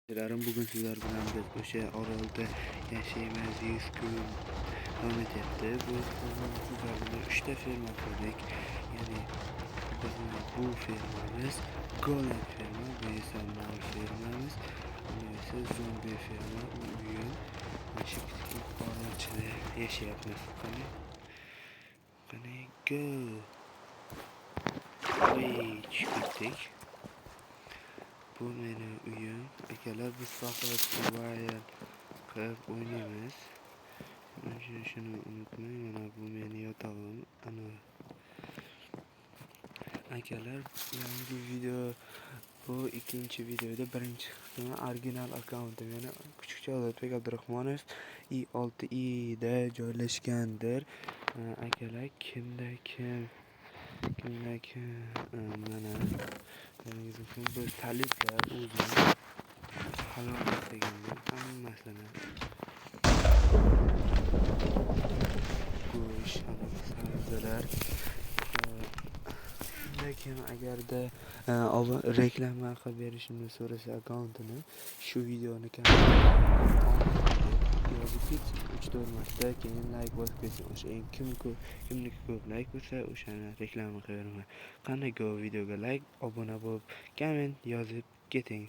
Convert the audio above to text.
Bugün sizler bilan biz o'sha orolda yashaymiz 100 kun davom etyapti. Bu sizlar bilan 3 ta ferma qurdik. Ya'ni bizni bu fermamiz Golem ferma, bu esa mol fermamiz, bu esa zombi ferma, uyum. Shu kichik orolchada yashayapmiz. Qani go. Voy, chiqdik. Bu meni uyum. Akalar biz faqat survival qilib o'ynaymiz. Shuni unutmang, mana bu meni yotog'im. Ana akalar, yangi video, bu ikkinchi videoda birinchi qismi original akkauntim, ya'ni Kuchukcha Ozodbek Abdurahmonov i6i da joylashgandir. Akalar, kimda kim mana bu taliblar o'zim halol deganlar hammasini go'sht, sabzilar. Lekin agarda reklama qilib berishimni so'rasa akkauntini, shu videoni yozib ketsin 3-4 marta, keyin like bosib ketsin. O'sha kimniki ko'p like bo'lsa, o'shani reklama qilaman. Qani go videoga like, obuna bo'lib, komment yozib keting.